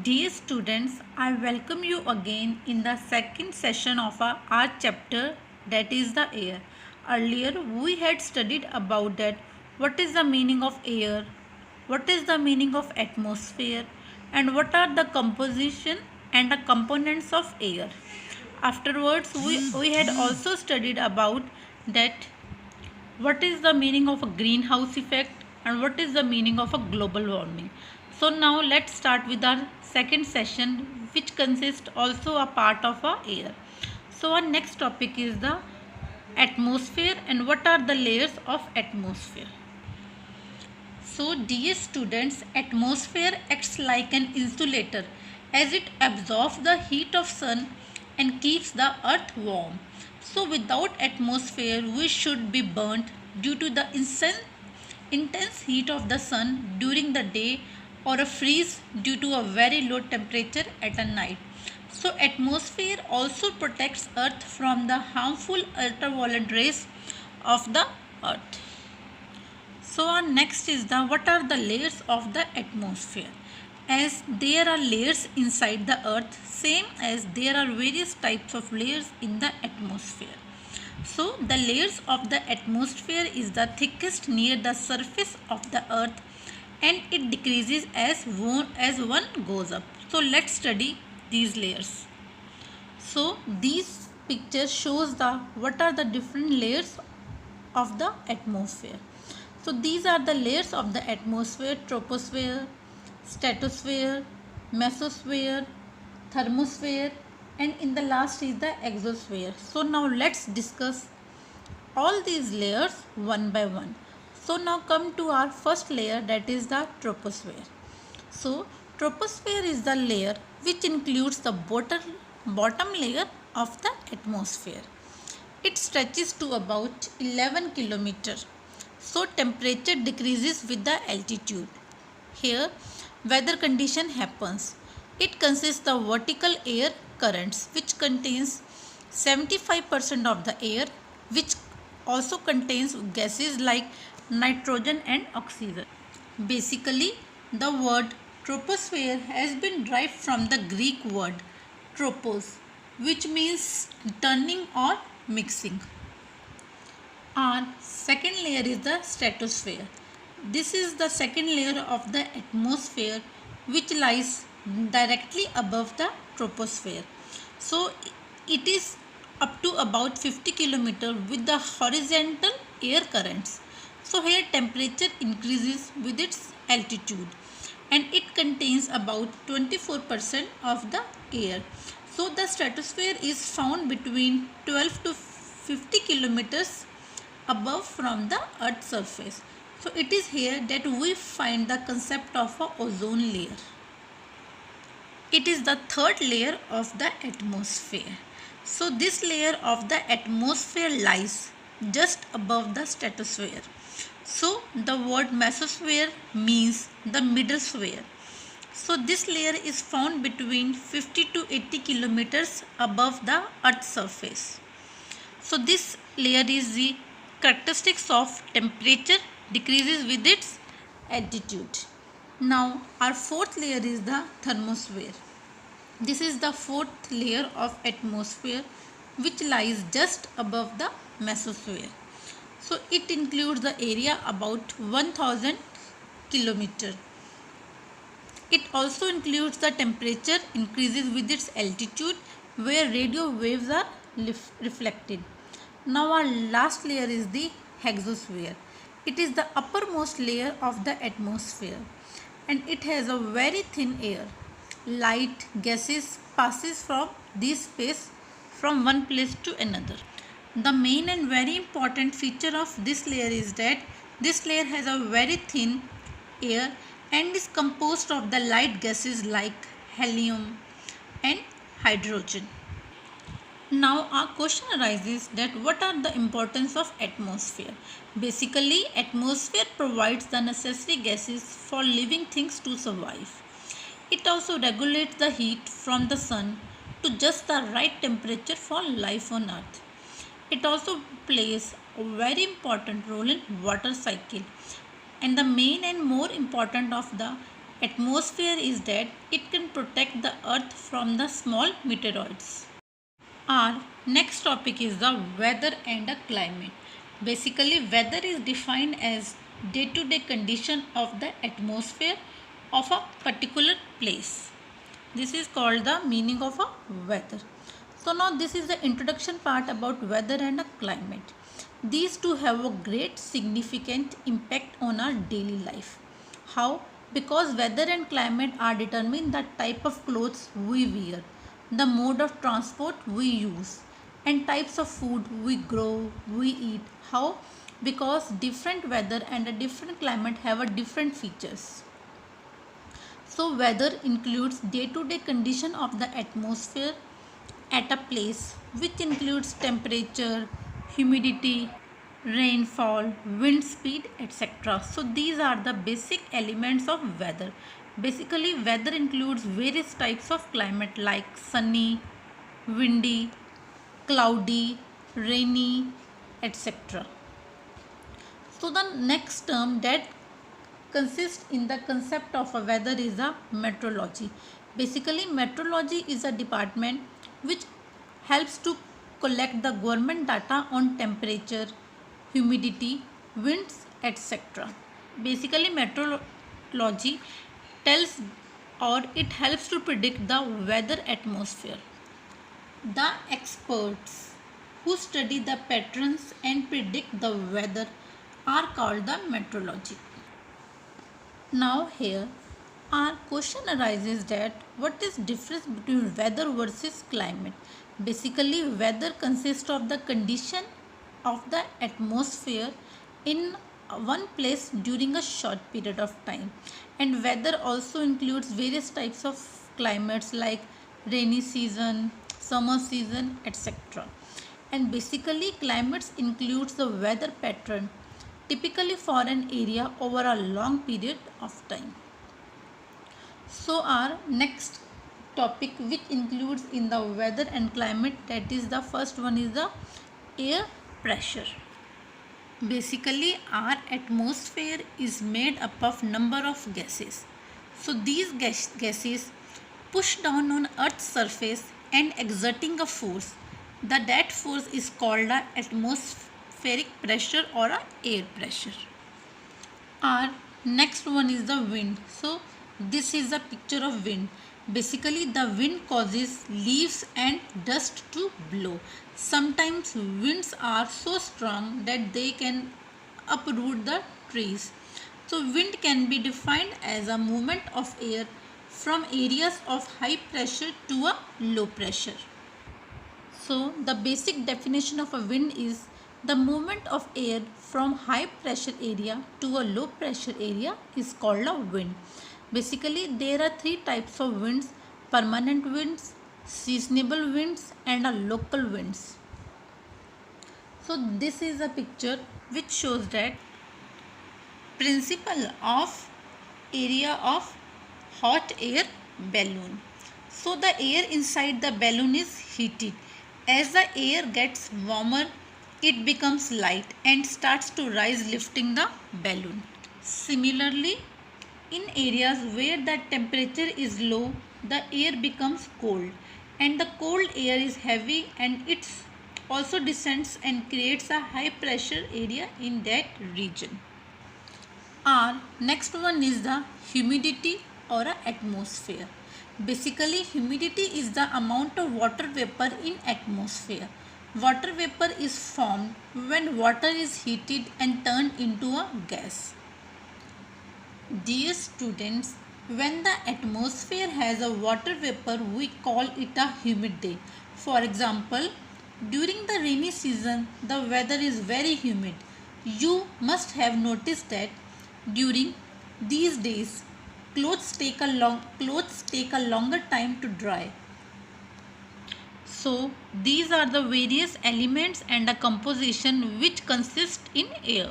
Dear students, I welcome you again in the second session of our art chapter, that is the air. Earlier we had studied about that what is the meaning of air, what is the meaning of atmosphere, and what are the composition and the components of air. Afterwards we had also studied about that what is the meaning of a greenhouse effect and what is the meaning of a global warming. So now let's start with our second session, which consists also a part of our air. So our next topic is the atmosphere and what are the layers of atmosphere. So dear students, atmosphere acts like an insulator as it absorbs the heat of sun and keeps the earth warm. So without atmosphere we should be burnt due to the intense heat of the sun during the day or a freeze due to a very low temperature at a night. So atmosphere also protects earth from the harmful ultraviolet rays of the earth. So our next is the what are the layers of the atmosphere. As there are layers inside the earth, same as there are various types of layers in the atmosphere. So the layers of the atmosphere is the thickest near the surface of the earth and it decreases as one goes up. So let's study these layers. So these pictures shows the what are the different layers of the atmosphere. So these are the layers of the atmosphere: troposphere, stratosphere, mesosphere, thermosphere, and in the last is the exosphere. So now let's discuss all these layers one by one. So now come to our first layer, that is the troposphere. So troposphere is the layer which includes the bottom layer of the atmosphere. It stretches to about 11 kilometers. So temperature decreases with the altitude. Here weather condition happens. It consists of vertical air currents which contains 75% of the air, which also contains gases like nitrogen and oxygen. Basically, the word troposphere has been derived from the Greek word tropos, which means turning or mixing. Our second layer is the stratosphere. This is the second layer of the atmosphere which lies directly above the troposphere. So it is up to about 50 kilometers with the horizontal air currents. So here temperature increases with its altitude and it contains about 24% of the air. So the stratosphere is found between 12 to 50 kilometers above from the earth's surface. So it is here that we find the concept of a ozone layer. It is the third layer of the atmosphere. So this layer of the atmosphere lies just above the stratosphere. So the word mesosphere means the middle sphere. So this layer is found between 50 to 80 kilometers above the earth's surface. So this layer is the characteristics of temperature decreases with its altitude. Now our fourth layer is the thermosphere. This is the fourth layer of atmosphere which lies just above the mesosphere. So it includes the area about 1000 kilometer. It also includes the temperature increases with its altitude where radio waves are reflected. Now our last layer is the exosphere. It is the uppermost layer of the atmosphere and it has a very thin air. Light gases passes from this space from one place to another. The main and very important feature of this layer is that this layer has a very thin air and is composed of the light gases like helium and hydrogen. Now our question arises that what are the importance of atmosphere? Basically, atmosphere provides the necessary gases for living things to survive. It also regulates the heat from the sun to just the right temperature for life on earth. It also plays a very important role in water cycle and the main and more important of the atmosphere is that it can protect the earth from the small meteoroids. Our next topic is the weather and the climate. Basically, weather is defined as day-to-day condition of the atmosphere of a particular place. This is called the meaning of a weather. So now this is the introduction part about weather and a climate. These two have a great significant impact on our daily life. How? Because weather and climate are determine the type of clothes we wear, the mode of transport we use, and types of food we grow, we eat. How? Because different weather and a different climate have a different features. So weather includes day-to-day condition of the atmosphere at a place, which includes temperature, humidity, rainfall, wind speed, etc. So these are the basic elements of weather. Basically, weather includes various types of climate like sunny, windy, cloudy, rainy, etc. So the next term that consists in the concept of a weather is a meteorology. Basically, meteorology is a department which helps to collect the government data on temperature, humidity, winds, etc. Basically, meteorology tells or it helps to predict the weather atmosphere. The experts who study the patterns and predict the weather are called the meteorology. Now here our question arises that what is difference between weather versus climate? Basically, weather consists of the condition of the atmosphere in one place during a short period of time, and weather also includes various types of climates like rainy season, summer season, etc. And basically climates includes the weather pattern typically for an area over a long period of time. So our next topic which includes in the weather and climate, that is the first one is the air pressure. Basically our atmosphere is made up of number of gases. So these gases push down on earth's surface and exerting a force. That force is called a atmospheric pressure or a air pressure. Our next one is the wind. So this is a picture of wind. Basically the wind causes leaves and dust to blow. Sometimes winds are so strong that they can uproot the trees. So wind can be defined as a movement of air from areas of high pressure to a low pressure. So the basic definition of a wind is the movement of air from high pressure area to a low pressure area is called a wind. Basically there are three types of winds: permanent winds, seasonable winds and a local winds. So this is a picture which shows that principle of area of hot air balloon. So the air inside the balloon is heated. As the air gets warmer, it becomes light and starts to rise, lifting the balloon. Similarly, in areas where the temperature is low, the air becomes cold and the cold air is heavy and it also descends and creates a high pressure area in that region. Our next one is the humidity or a atmosphere. Basically humidity is the amount of water vapor in atmosphere. Water vapor is formed when water is heated and turned into a gas. Dear students, when the atmosphere has a water vapor, we call it a humid day. For example, during the rainy season, the weather is very humid. You must have noticed that during these days, clothes take a longer time to dry. So these are the various elements and a composition which consist in air.